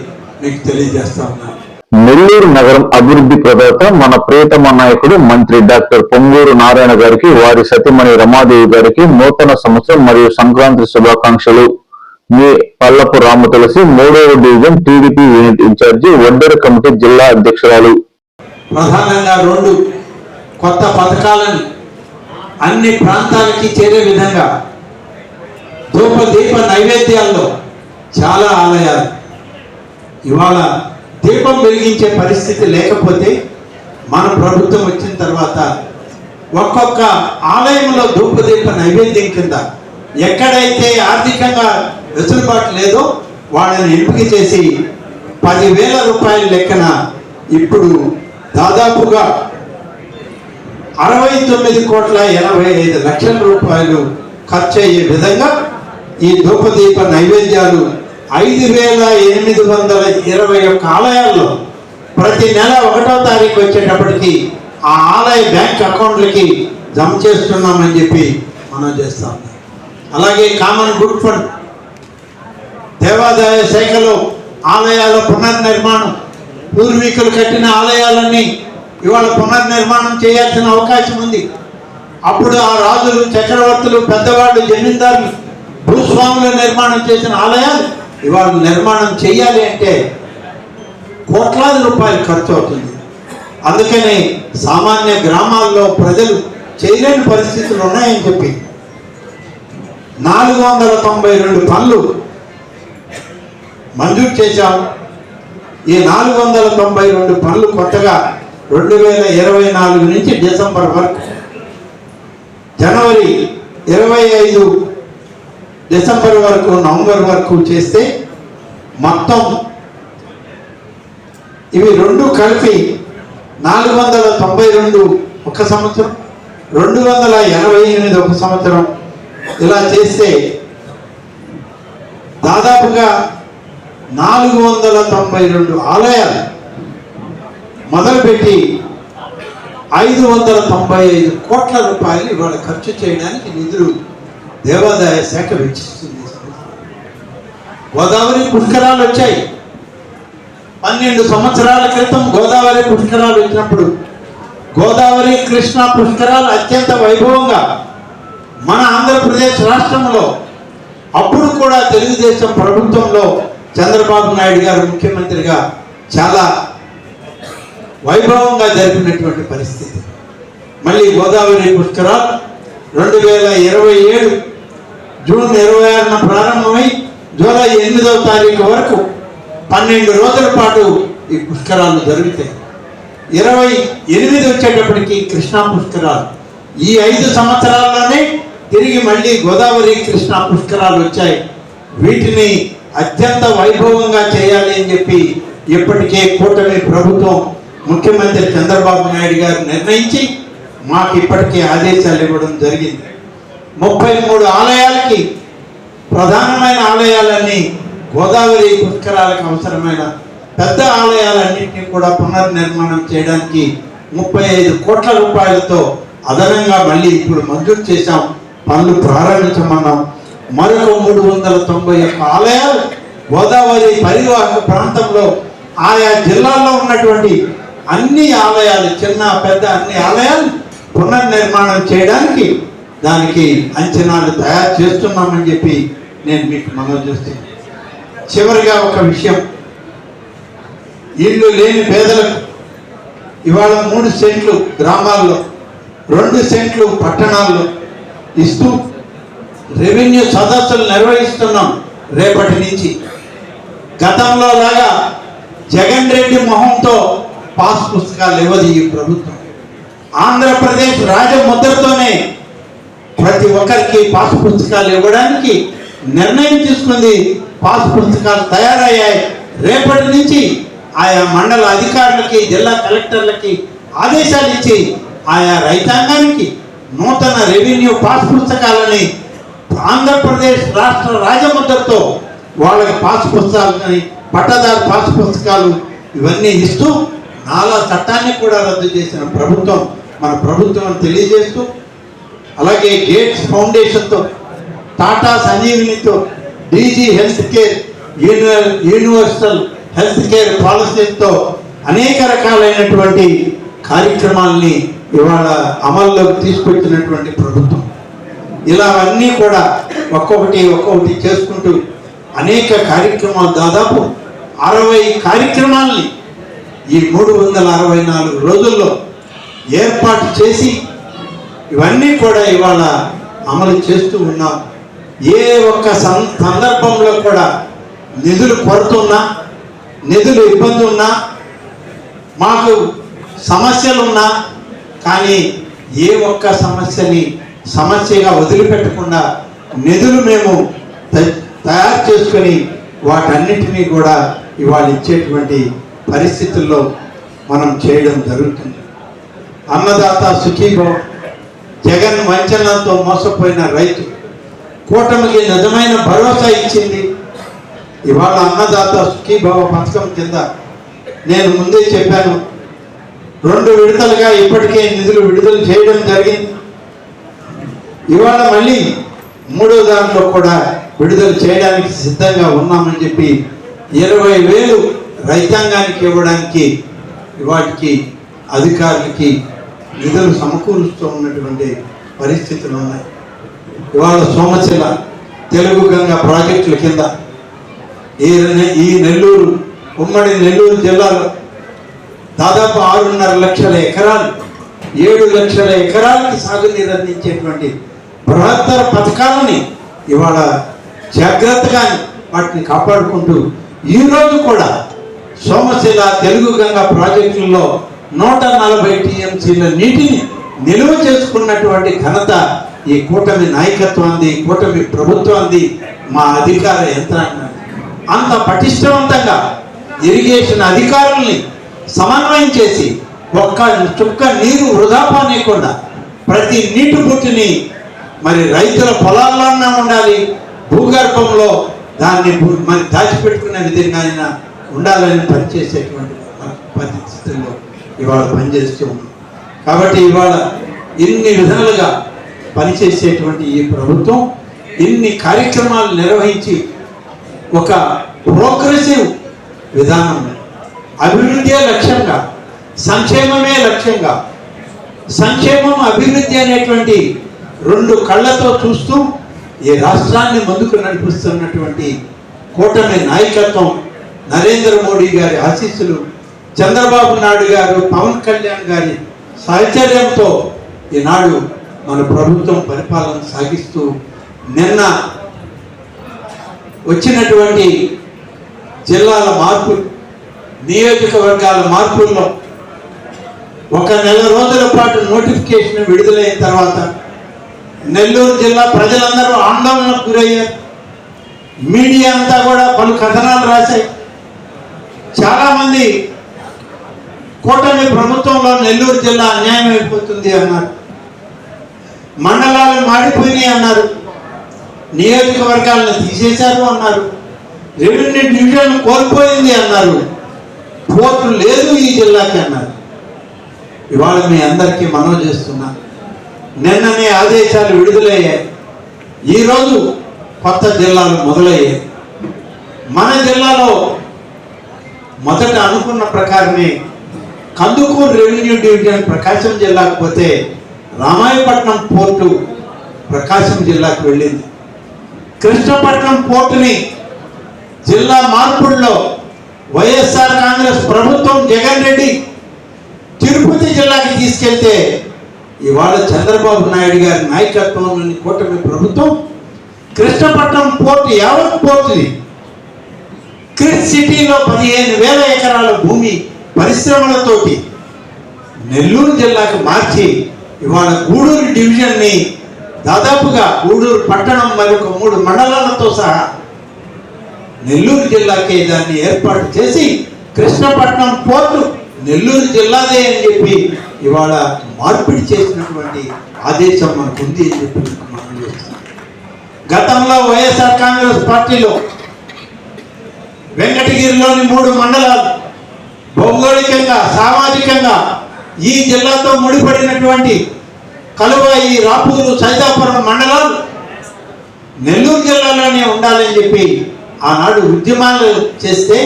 మీకు తెలియజేస్తా ఉన్నాను. నెల్లూరు నగరం అభివృద్ధి ప్రదాత మన ప్రియతమ నాయకుడు మంత్రి డాక్టర్ పొంగూరు నారాయణ గారికి, వారి సతీమణి రమాదేవి గారికి నూతన సంవత్సరం మరియు సంక్రాంతి శుభాకాంక్షలు. మీ పల్లపు రామ తులసి 3వ division TDP unit incharge, Vadderu committee జిల్లా అధ్యక్షురాలు. ప్రధానంగా 2 కొత్త పథకాలను అన్ని ప్రాంతాలకి చేరే విధంగా దీప నైవేద్యాల్లో చాలా ఆలయాలు ఇవాళ దీపం వెలిగించే పరిస్థితి లేకపోతే మన ప్రభుత్వం వచ్చిన తర్వాత ఒక్కొక్క ఆలయంలో ధూపదీప నైవేద్యం కింద ఎక్కడైతే ఆర్థికంగా వెసులుబాటు లేదో వాళ్ళని ఎంపిక చేసి 10,000 రూపాయల లెక్కన ఇప్పుడు దాదాపుగా 69,85,00,000 రూపాయలు ఖర్చు అయ్యే విధంగా ఈ ధూపదీప నైవేద్యాలు 5,821 ఆలయాల్లో ప్రతి నెల 1వ తారీఖు వచ్చేటప్పటికి ఆ ఆలయ బ్యాంక్ అకౌంట్లకి జమ చేస్తున్నామని చెప్పి మనం చేస్తాం. అలాగే కామన్ గుడ్ ఫండ్ దేవాదాయ శాఖలో ఆలయాల పునర్నిర్మాణం, పూర్వీకులు కట్టిన ఆలయాలన్నీ ఇవాళ పునర్నిర్మాణం చేయాల్సిన అవకాశం ఉంది. అప్పుడు ఆ రాజులు, చక్రవర్తులు, పెద్దవాళ్ళు, జమీందారులు, భూస్వాములు నిర్మాణం చేసిన ఆలయాలు ఇవాళ నిర్మాణం చేయాలి అంటే కోట్లాది రూపాయలు ఖర్చు అవుతుంది. అందుకని సామాన్య గ్రామాల్లో ప్రజలు చేయలేని పరిస్థితులు ఉన్నాయని చెప్పి 492 పనులు మంజూరు చేశాం. ఈ 492 పనులు కొత్తగా 2024 నుంచి డిసెంబర్ వరకు, జనవరి 25 డిసెంబర్ వరకు, నవంబర్ వరకు చేస్తే మొత్తం ఇవి రెండు కలిపి 492 ఒక సంవత్సరం, 288 ఒక సంవత్సరం. ఇలా చేస్తే దాదాపుగా 492 ఆలయాలు మొదలుపెట్టి 595 కోట్ల రూపాయలు ఇవాళ ఖర్చు చేయడానికి నిధులు దేవాదాయ శాఖ వెచ్చిస్తుంది. గోదావరి పుష్కరాలు వచ్చాయి. 12 సంవత్సరాల క్రితం గోదావరి పుష్కరాలు వచ్చినప్పుడు గోదావరి కృష్ణా పుష్కరాలు అత్యంత వైభవంగా మన ఆంధ్రప్రదేశ్ రాష్ట్రంలో, అప్పుడు కూడా తెలుగుదేశం ప్రభుత్వంలో చంద్రబాబు నాయుడు గారు ముఖ్యమంత్రిగా చాలా వైభవంగా జరిపినటువంటి పరిస్థితి. మళ్ళీ గోదావరి పుష్కరాలు 2027 జూన్ 26న ప్రారంభమై జూలై 8వ తారీఖు వరకు 12 రోజుల పాటు ఈ పుష్కరాలు జరుగుతాయి. 28 వచ్చేటప్పటికి కృష్ణా పుష్కరాలు. ఈ 5 సంవత్సరాల్లోనే తిరిగి మళ్ళీ గోదావరి కృష్ణా పుష్కరాలు వచ్చాయి. వీటిని అత్యంత వైభవంగా చేయాలి అని చెప్పి ఇప్పటికే కూటమి ప్రభుత్వం, ముఖ్యమంత్రి చంద్రబాబు నాయుడు గారు నిర్ణయించి మాకు ఇప్పటికే ఆదేశాలు ఇవ్వడం జరిగింది. 33 ఆలయాలకి, ప్రధానమైన ఆలయాలన్నీ, గోదావరి పుష్కరాలకు అవసరమైన పెద్ద ఆలయాలన్నింటినీ కూడా పునర్నిర్మాణం చేయడానికి 35 కోట్ల రూపాయలతో అదనంగా మళ్ళీ ఇప్పుడు మంజూరు చేశాం. పనులు ప్రారంభించమన్నాం. మరొక 391 ఆలయాలు గోదావరి పరివాహక ప్రాంతంలో ఆయా జిల్లాల్లో ఉన్నటువంటి అన్ని ఆలయాలు, చిన్న పెద్ద అన్ని ఆలయాలు పునర్నిర్మాణం చేయడానికి దానికి అంచనాలు తయారు చేస్తున్నామని చెప్పి నేను మీకు మనవి చేస్తున్నాను. చివరిగా ఒక విషయం, ఇల్లు లేని పేదలకు ఇవాళ 3 సెంట్లు గ్రామాల్లో, 2 సెంట్లు పట్టణాల్లో ఇస్తూ రెవెన్యూ సదస్సులు నిర్వహిస్తున్నాం రేపటి నుంచి. గతంలో లాగా జగన్ రెడ్డి మొహంతో పాస్ పుస్తకాలు ఇవ్వదు ఈ ప్రభుత్వం. ఆంధ్రప్రదేశ్ రాజముద్రతోనే ప్రతి ఒక్కరికి పాస్ పుస్తకాలు ఇవ్వడానికి నిర్ణయం తీసుకుంది. పాస్ పుస్తకాలు తయారయ్యాయి. రేపటి నుంచి ఆయా మండల అధికారులకి, జిల్లా కలెక్టర్లకి ఆదేశాలు ఇచ్చి ఆయా రైతాంగానికి నూతన రెవెన్యూ పాస్ పుస్తకాలని ఆంధ్రప్రదేశ్ రాష్ట్ర రాజముద్రతో వాళ్ళకి పాస్ పుస్తకాలని, పట్టదారు పాస్ పుస్తకాలు ఇవన్నీ ఇస్తూ నాలా చట్టాన్ని కూడా రద్దు చేసిన ప్రభుత్వం మన ప్రభుత్వం తెలియజేస్తూ, అలాగే గేట్స్ ఫౌండేషన్తో, టాటా సంజీవినితో, DG health care, universal health care పాలసీతో అనేక రకాలైనటువంటి కార్యక్రమాలని ఇవాళ అమల్లోకి తీసుకొచ్చినటువంటి ప్రభుత్వం. ఇలా అన్నీ కూడా ఒక్కొక్కటి చేసుకుంటూ అనేక కార్యక్రమాలు, దాదాపు 60 కార్యక్రమాలని ఈ 364 రోజుల్లో ఏర్పాటు చేసి ఇవన్నీ కూడా ఇవాళ అమలు చేస్తూ ఉన్నాం. ఏ ఒక్క సందర్భంలో కూడా నిధులు కొరతున్నా, నిధులు ఇబ్బంది ఉన్నా, మాకు సమస్యలున్నా కానీ ఏ ఒక్క సమస్యని సమస్యగా వదిలిపెట్టకుండా నిధులు మేము తయారు చేసుకొని వాటన్నిటినీ కూడా ఇవాళ ఇచ్చేటువంటి పరిస్థితుల్లో మనం చేయడం జరుగుతుంది. అన్నదాత సుఖీభవ, జగన్ వంచనలతో మోసపోయిన రైతు కూటమికి నిజమైన భరోసా ఇచ్చింది. ఇవాళ అన్నదాత సుఖీభవ పథకం కింద నేను ముందే చెప్పాను, 2 విడతలుగా ఇప్పటికే నిధులు విడుదల చేయడం జరిగింది. ఇవాళ మళ్ళీ 3వ దాంట్లో కూడా విడుదల చేయడానికి సిద్ధంగా ఉన్నామని చెప్పి 20,000 రైతాంగానికి ఇవ్వడానికి వాటికి అధికారులకి నిధులు సమకూరుస్తూ ఉన్నటువంటి పరిస్థితులు ఉన్నాయి. ఇవాళ సోమశిల తెలుగు గంగా ప్రాజెక్టుల కింద ఈ నెల్లూరు ఉమ్మడి నెల్లూరు జిల్లాలో దాదాపు 6.5 లక్షల ఎకరాలు 7 లక్షల ఎకరాలకి సాగునీరు అందించేటువంటి బృహత్తర పథకాలని ఇవాళ జాగ్రత్తగా వాటిని కాపాడుకుంటూ ఈరోజు కూడా సోమశిల తెలుగు గంగా ప్రాజెక్టుల్లో 140 టీఎంసీల నీటిని నిల్వ చేసుకున్నటువంటి ఘనత ఈ కూటమి నాయకత్వాన్ని, కూటమి ప్రభుత్వాన్ని, మా అధికార యంత్రాంగం అంత పటిష్టవంతంగా ఇరిగేషన్ అధికారుల్ని సమన్వయం చేసి ఒక్క చుక్క నీరు వృధా పానేయకుండా ప్రతి నీటి బుట్టిని మరి రైతుల పొలాల్లోనే ఉండాలి, భూగర్భంలో దాన్ని మరి దాచిపెట్టుకునే విధంగా అయినా ఉండాలని పనిచేసేటువంటి పరిస్థితుల్లో ఇవాళ పనిచేస్తూ ఉన్నాం. కాబట్టి ఇవాళ ఇన్ని విధాలుగా పనిచేసేటువంటి ఈ ప్రభుత్వం ఇన్ని కార్యక్రమాలు నిర్వహించి ఒక ప్రోగ్రెసివ్ విధానం, అభివృద్ధి లక్ష్యంగా, సంక్షేమమే లక్ష్యంగా, సంక్షేమం అభివృద్ధి అనేటువంటి 2 కళ్ళతో చూస్తూ ఈ రాష్ట్రాన్ని ముందుకు నడిపిస్తున్నటువంటి కూటమి నాయకత్వం, నరేంద్ర మోడీ గారి ఆశీస్సులు, చంద్రబాబు నాయుడు గారు, పవన్ కళ్యాణ్ గారి సహచర్యంతో ఈనాడు మన ప్రభుత్వం పరిపాలన సాగిస్తూ నిన్న వచ్చినటువంటి జిల్లాల మార్పు, నియోజకవర్గాల మార్పుల్లో 1 నెల రోజుల పాటు నోటిఫికేషన్ విడుదలైన తర్వాత నెల్లూరు జిల్లా ప్రజలందరూ ఆందోళనకు గురయ్యారు. మీడియా అంతా కూడా పలు కథనాలు రాశాయి. చాలామంది కూటమి ప్రభుత్వంలో నెల్లూరు జిల్లా అన్యాయం అయిపోతుంది అన్నారు, మండలాలు మాడిపోయినాయి అన్నారు, నియోజకవర్గాలను తీసేశారు అన్నారు, రెవెన్యూ డివిజన్ కోల్పోయింది అన్నారు, పోర్టు లేదు ఈ జిల్లాకి అన్నారు. ఇవాళ మీ అందరికీ మనవి చేస్తున్నా, నిన్ననే ఆదేశాలు విడుదలయ్యాయి. ఈరోజు కొత్త జిల్లాలు మొదలయ్యాయి. మన జిల్లాలో మొదట అనుకున్న ప్రకారమే కందుకూరు రెవెన్యూ డివిజన్ ప్రకాశం జిల్లాకు పోతే రామాయపట్నం పోర్టు ప్రకాశం జిల్లాకు వెళ్ళింది. కృష్ణపట్నం పోర్టుని జిల్లా మార్పుల్లో వైఎస్ఆర్ కాంగ్రెస్ ప్రభుత్వం జగన్ రెడ్డి తిరుపతి జిల్లాకి తీసుకెళ్తే ఇవాళ చంద్రబాబు నాయుడు గారి నాయకత్వంలోని కూటమి ప్రభుత్వం కృష్ణపట్నం పోర్టు, యావత్ పోర్టుని క్రిస్ సిటీలో 15,000 ఎకరాల భూమి పరిశ్రమలతోటి నెల్లూరు జిల్లాకు మార్చి ఇవాళ గూడూరు డివిజన్ని దాదాపుగా గూడూరు పట్టణం మరొక 3 మండలాలతో సహా నెల్లూరు జిల్లాకే దాన్ని ఏర్పాటు చేసి కృష్ణపట్నం పోర్టు నెల్లూరు జిల్లాదే అని చెప్పి ఇవాళ మార్పిడి చేసినటువంటి ఆదేశం మనకు ఉంది అని చెప్పి మనం చేస్తున్నాం. గతంలో వైఎస్ఆర్ కాంగ్రెస్ పార్టీలో వెంకటగిరిలోని 3 మండలాలు భౌగోళికంగా, సామాజికంగా ఈ జిల్లాతో ముడిపడినటువంటి కలువాయి, రాపూరు, సైదాపురం మండలాలు నెల్లూరు జిల్లాలోనే ఉండాలని చెప్పి ఆనాడు ఉద్యమాలు చేస్తే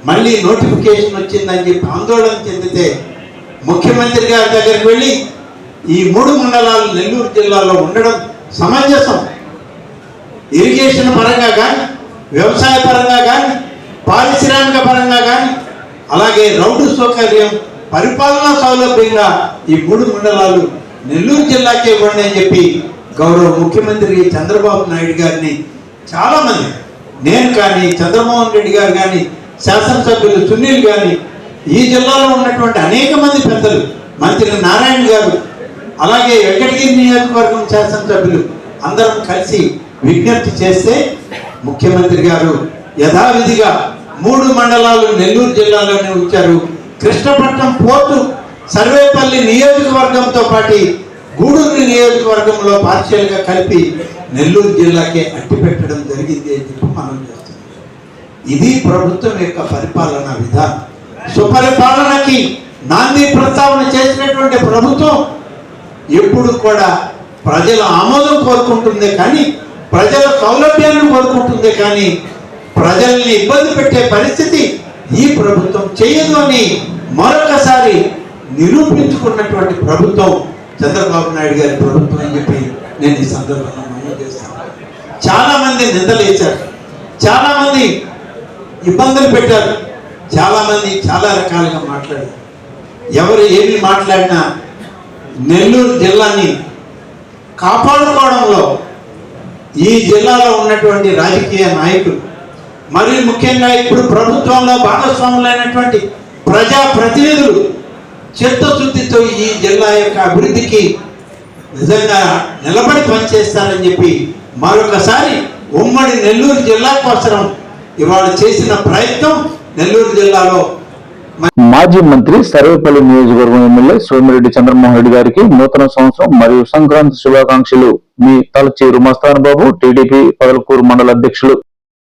మళ్ళీ నోటిఫికేషన్ వచ్చిందని చెప్పి ఆందోళన చెందితే ముఖ్యమంత్రి గారి దగ్గరికి వెళ్ళి ఈ 3 మండలాలు నెల్లూరు జిల్లాలో ఉండడం సమంజసం, ఇరిగేషన్ పరంగా కానీ, వ్యవసాయ పరంగా కానీ, పారిశ్రామిక పరంగా కానీ, అలాగే రౌడు సౌకర్యం, పరిపాలనా సౌలభ్యంగా ఈ 3 మండలాలు నెల్లూరు జిల్లాకే ఇవ్వండి అని చెప్పి గౌరవ ముఖ్యమంత్రి చంద్రబాబు నాయుడు గారిని చాలామంది, నేను కానీ, చంద్రమోహన్ రెడ్డి గారు కానీ, శాసనసభ్యులు సునీల్ కానీ, ఈ జిల్లాలో ఉన్నటువంటి అనేక మంది పెద్దలు, మంత్రి నారాయణ గారు, అలాగే వెంకటగిరి నియోజకవర్గం శాసనసభ్యులు అందరం కలిసి విజ్ఞప్తి చేస్తే ముఖ్యమంత్రి గారు యథావిధిగా 3 మండలాలు నెల్లూరు జిల్లాలోనే ఉంచారు. కృష్ణపట్నం పోర్టు సర్వేపల్లి నియోజకవర్గంతో పాటు గూడూరు నియోజకవర్గంలో పార్షియల్గా కలిపి నెల్లూరు జిల్లాకే అట్టిపెట్టడం జరిగింది అని చెప్పి మనం చేస్తున్నాం. ఇది ప్రభుత్వం యొక్క పరిపాలనా విధానం. సుపరిపాలనకి నాంది ప్రస్తావన చేసినటువంటి ప్రభుత్వం ఎప్పుడు కూడా ప్రజల ఆమోదం కోరుకుంటుందే కానీ, ప్రజల సౌలభ్యాన్ని కోరుకుంటుందే కానీ ప్రజల్ని ఇబ్బంది పెట్టే పరిస్థితి ఈ ప్రభుత్వం చేయదు అని మరొకసారి నిరూపించుకున్నటువంటి ప్రభుత్వం చంద్రబాబు నాయుడు గారి ప్రభుత్వం అని చెప్పి నేను ఈ సందర్భంగా మనం చేస్తాను. చాలా మంది నిందలేశారు, చాలా మంది ఇబ్బందులు పెట్టారు, చాలా మంది చాలా రకాలుగా మాట్లాడారు. ఎవరు ఏమి మాట్లాడినా నెల్లూరు జిల్లాని కాపాడుకోవడంలో ఈ జిల్లాలో ఉన్నటువంటి రాజకీయ నాయకులు, మరియు ముఖ్యంగా ఇప్పుడు ప్రభుత్వంలో భాగస్వాములైనటువంటి ప్రజాప్రతినిధులు చిత్తశుద్ధితో ఈ జిల్లా యొక్క అభివృద్ధికి నిజంగా నిలబడి పనిచేస్తారని చెప్పి మరొకసారి ఉమ్మడి నెల్లూరు జిల్లా కోసం ఇవాళ చేసిన ప్రయత్నం నెల్లూరు జిల్లాలో. మాజీ మంత్రి సర్వేపల్లి నియోజకవర్గం ఎమ్మెల్యే సోమిరెడ్డి చంద్రమోహన్ రెడ్డి గారికి నూతన సంవత్సరం మరియు సంక్రాంతి శుభాకాంక్షలు. మీ తలచేరు మస్తాన్ బాబు, టీడీపీ పదలకూరు మండల అధ్యక్షులు.